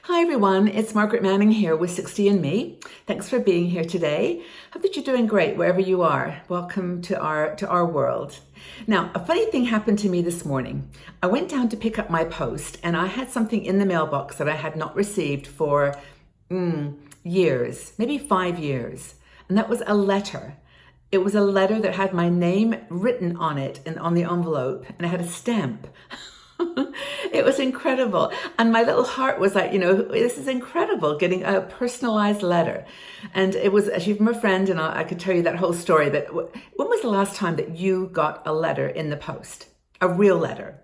Hi everyone, it's Margaret Manning here with 60andMe. Thanks for being here today. Hope that you're doing great wherever you are. Welcome to our world. Now, a funny thing happened to me this morning. I went down to pick up my post and I had something in the mailbox that I had not received for years, maybe 5 years. And that was a letter. It was a letter that had my name written on it and on the envelope, and it had a stamp. It was incredible. And my little heart was like, this is incredible, getting a personalized letter. And it was actually from a friend, and I could tell you that whole story. But when was the last time that you got a letter in the post? A real letter?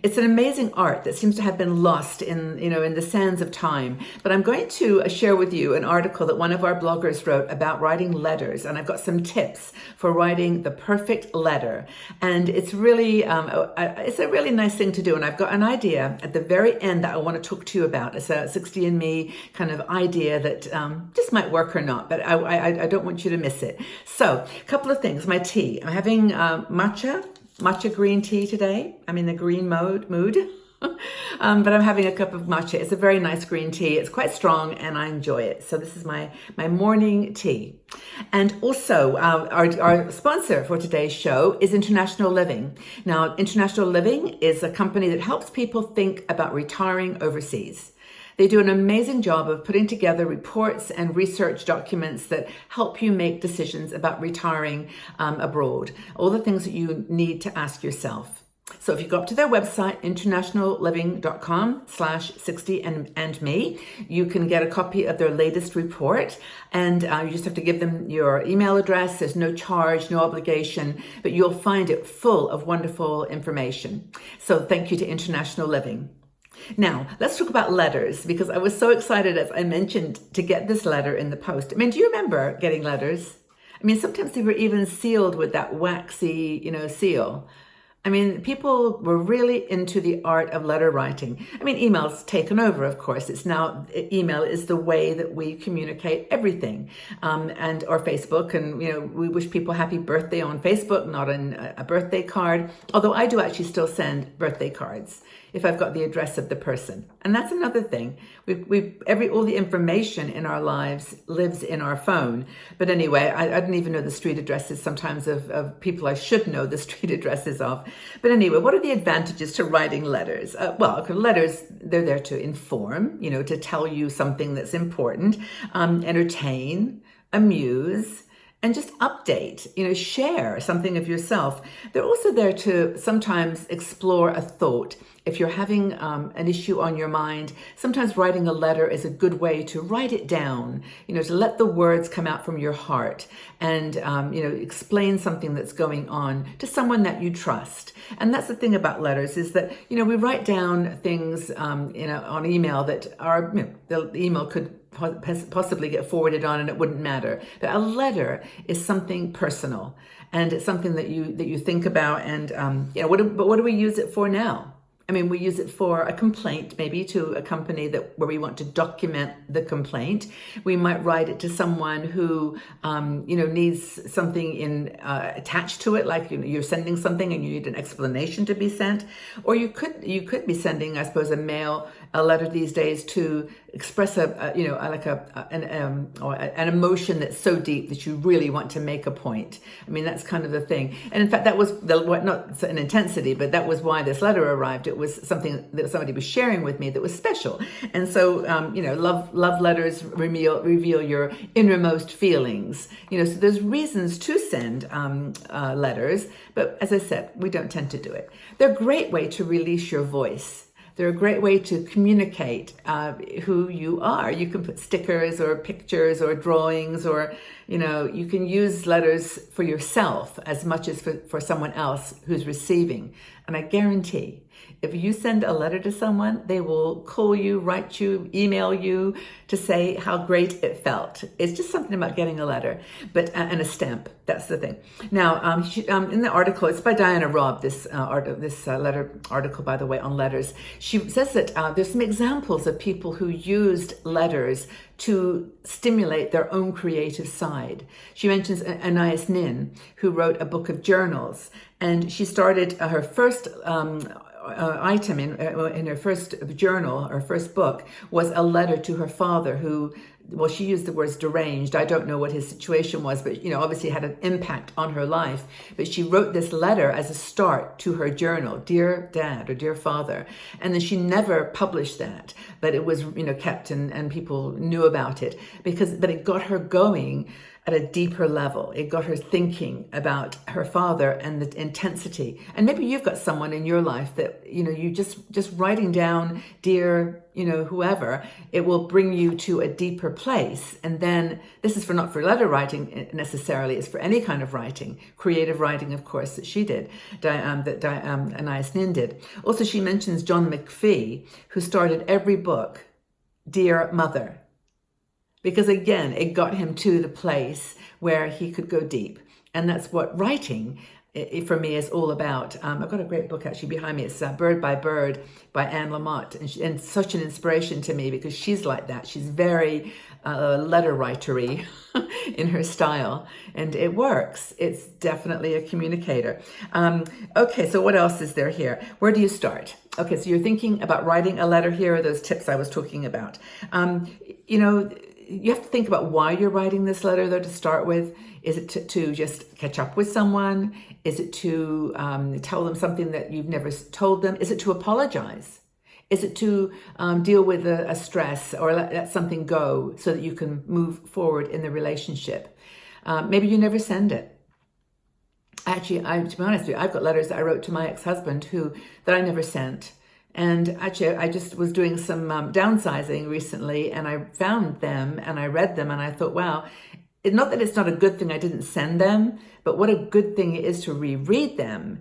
It's an amazing art that seems to have been lost in the sands of time. But I'm going to share with you an article that one of our bloggers wrote about writing letters. And I've got some tips for writing the perfect letter. And it's really, it's a really nice thing to do. And I've got an idea at the very end that I want to talk to you about. It's a 60andMe kind of idea that just might work or not, but I don't want you to miss it. So a couple of things. My tea. I'm having matcha green tea today. I'm in the green mood. But I'm having a cup of matcha. It's a very nice green tea. It's quite strong and I enjoy it. So this is my morning tea. And also our sponsor for today's show is International Living. Now, International Living is a company that helps people think about retiring overseas. They do an amazing job of putting together reports and research documents that help you make decisions about retiring abroad. All the things that you need to ask yourself. So if you go up to their website, internationalliving.com/60andme, you can get a copy of their latest report, and you just have to give them your email address. There's no charge, no obligation, but you'll find it full of wonderful information. So thank you to International Living. Now, let's talk about letters, because I was so excited, as I mentioned, to get this letter in the post. I mean, do you remember getting letters? I mean, sometimes they were even sealed with that waxy, seal. I mean, people were really into the art of letter writing. I mean, email's taken over, of course. It's now, email is the way that we communicate everything, or Facebook. And, we wish people happy birthday on Facebook, not on a birthday card. Although I do actually still send birthday cards if I've got the address of the person. And that's another thing. All the information in our lives lives in our phone. But anyway, I don't even know the street addresses sometimes of people I should know the street addresses of. But anyway, what are the advantages to writing letters? Letters, they're there to inform, to tell you something that's important, entertain, amuse, and just update, share something of yourself. They're also there to sometimes explore a thought. If you're having an issue on your mind, sometimes writing a letter is a good way to write it down, to let the words come out from your heart and, explain something that's going on to someone that you trust. And that's the thing about letters is that, we write down things, on email that are, the email could possibly get forwarded on and it wouldn't matter. But a letter is something personal, and it's something that you think about. And what do we use it for now? I mean, we use it for a complaint, maybe to a company where we want to document the complaint. We might write it to someone who, needs something attached to it, like you're sending something and you need an explanation to be sent. Or you could be sending, I suppose, a letter these days to express an emotion that's so deep that you really want to make a point. I mean, that's kind of the thing. And in fact, that was not an intensity, but that was why this letter arrived. It was something that somebody was sharing with me that was special. And so, love letters reveal your innermost feelings. So there's reasons to send letters, but as I said, we don't tend to do it. They're a great way to release your voice. They're a great way to communicate who you are. You can put stickers or pictures or drawings, or, you can use letters for yourself as much as for someone else who's receiving. And I guarantee if you send a letter to someone, they will call you, write you, email you to say how great it felt. It's just something about getting a letter, and a stamp. That's the thing. Now, in the article, it's by Diana Robb, this letter article, by the way, on letters. She says that there's some examples of people who used letters to stimulate their own creative side. She mentions Anais Nin, who wrote a book of journals, and she started her first item in her first journal, her first book, was a letter to her father who, well, she used the words deranged. I don't know what his situation was, but, obviously had an impact on her life. But she wrote this letter as a start to her journal, Dear Dad or Dear Father. And then she never published that, but it was, kept and people knew about it but it got her going at a deeper level. It got her thinking about her father and the intensity. And maybe you've got someone in your life that, you just writing down, dear, whoever, it will bring you to a deeper place. And then this is not for letter writing necessarily, it's for any kind of writing, creative writing, of course, that she did, that Anais Nin did. Also, she mentions John McPhee, who started every book, Dear Mother. Because again, it got him to the place where he could go deep. And that's what writing for me is all about. I've got a great book actually behind me. It's Bird by Bird by Anne Lamott. And such an inspiration to me because she's like that. She's very letter writery in her style. And it works. It's definitely a communicator. Okay, so what else is there here? Where do you start? Okay, so you're thinking about writing a letter. Here are those tips I was talking about. You have to think about why you're writing this letter, though, to start with. Is it to just catch up with someone? Is it to tell them something that you've never told them? Is it to apologize? Is it to deal with a stress or let something go so that you can move forward in the relationship? Maybe you never send it. Actually, to be honest with you, I've got letters that I wrote to my ex-husband that I never sent. And actually, I just was doing some downsizing recently, and I found them and I read them, and I thought, wow, not that it's not a good thing I didn't send them, but what a good thing it is to reread them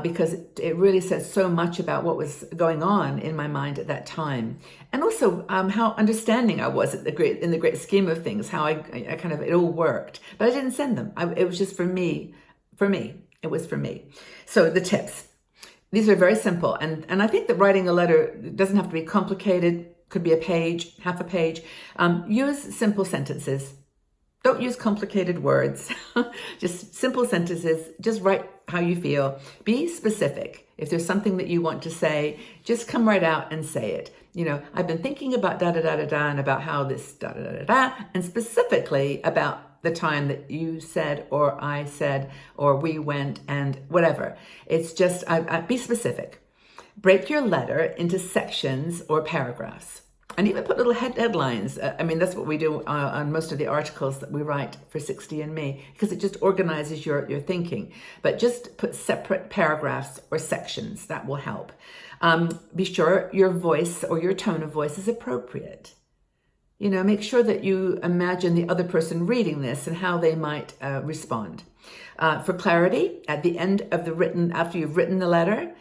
because it really says so much about what was going on in my mind at that time. And also how understanding I was in the great scheme of things, how I kind of, it all worked. But I didn't send them. It was just for me. It was for me. So the tips. These are very simple. And I think that writing a letter doesn't have to be complicated. Could be a page, half a page. Use simple sentences. Don't use complicated words. Just simple sentences. Just write how you feel. Be specific. If there's something that you want to say, just come right out and say it. I've been thinking about da-da-da-da-da and about how this da-da-da-da-da, and specifically about the time that you said, or I said, or we went, and whatever. It's just, be specific. Break your letter into sections or paragraphs. And even put little headlines. That's what we do on most of the articles that we write for 60andMe, because it just organizes your thinking. But just put separate paragraphs or sections. That will help. Be sure your voice or your tone of voice is appropriate. Make sure that you imagine the other person reading this and how they might respond. For clarity, at the end of after you've written the letter,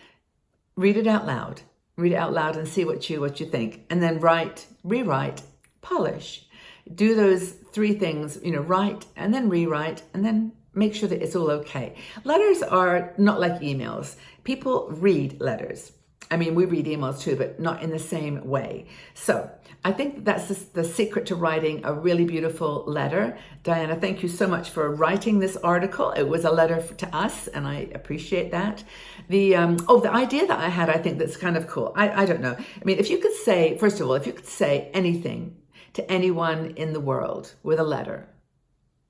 read it out loud. Read it out loud and see what you think. And then write, rewrite, polish. Do those three things, write and then rewrite and then make sure that it's all okay. Letters are not like emails. People read letters. We read emails too, but not in the same way. So I think that's the secret to writing a really beautiful letter. Diana, thank you so much for writing this article. It was a letter to us, and I appreciate that. The idea that I had, I think that's kind of cool. I don't know. If you could say, first of all, if you could say anything to anyone in the world with a letter,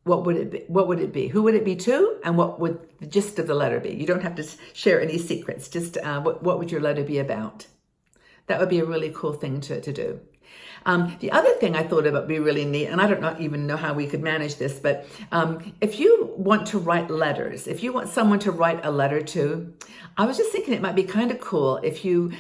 what would it be? What would it be? Who would it be to? And what would the gist of the letter be? You don't have to share any secrets. Just what would your letter be about? That would be a really cool thing to do. The other thing I thought about be really neat, and I don't even know how we could manage this, but if you want to write letters, if you want someone to write a letter to, I was just thinking it might be kind of cool if you,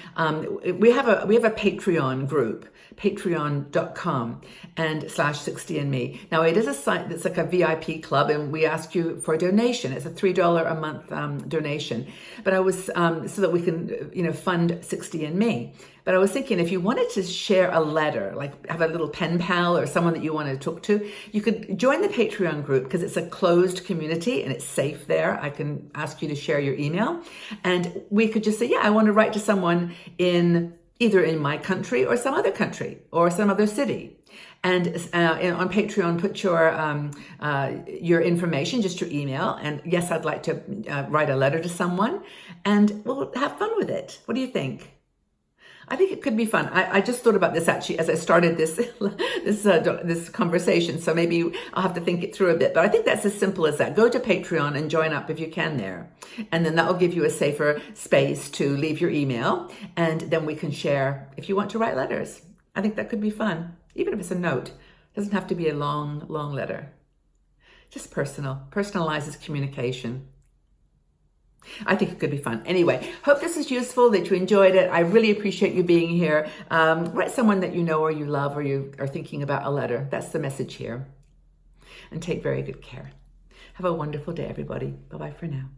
we have a Patreon group, patreon.com /60andme. Now it is a site that's like a VIP club, and we ask you for a donation. It's a $3 a month donation, but I was so that we can fund 60andMe. But I was thinking if you wanted to share a letter, like have a little pen pal or someone that you want to talk to, you could join the Patreon group because it's a closed community and it's safe there. I can ask you to share your email and we could just say, yeah, I want to write to someone in either in my country or some other country or some other city. And on Patreon, put your information, just your email. And yes, I'd like to write a letter to someone, and we'll have fun with it. What do you think? I think it could be fun. I just thought about this actually as I started this conversation. So maybe I'll have to think it through a bit. But I think that's as simple as that. Go to Patreon and join up if you can there. And then that will give you a safer space to leave your email. And then we can share if you want to write letters. I think that could be fun. Even if it's a note. It doesn't have to be a long, long letter. Just personal. Personalizes communication. I think it could be fun. Anyway, hope this is useful, that you enjoyed it. I really appreciate you being here. Write someone that you know or you love or you are thinking about a letter. That's the message here. And take very good care. Have a wonderful day, everybody. Bye-bye for now.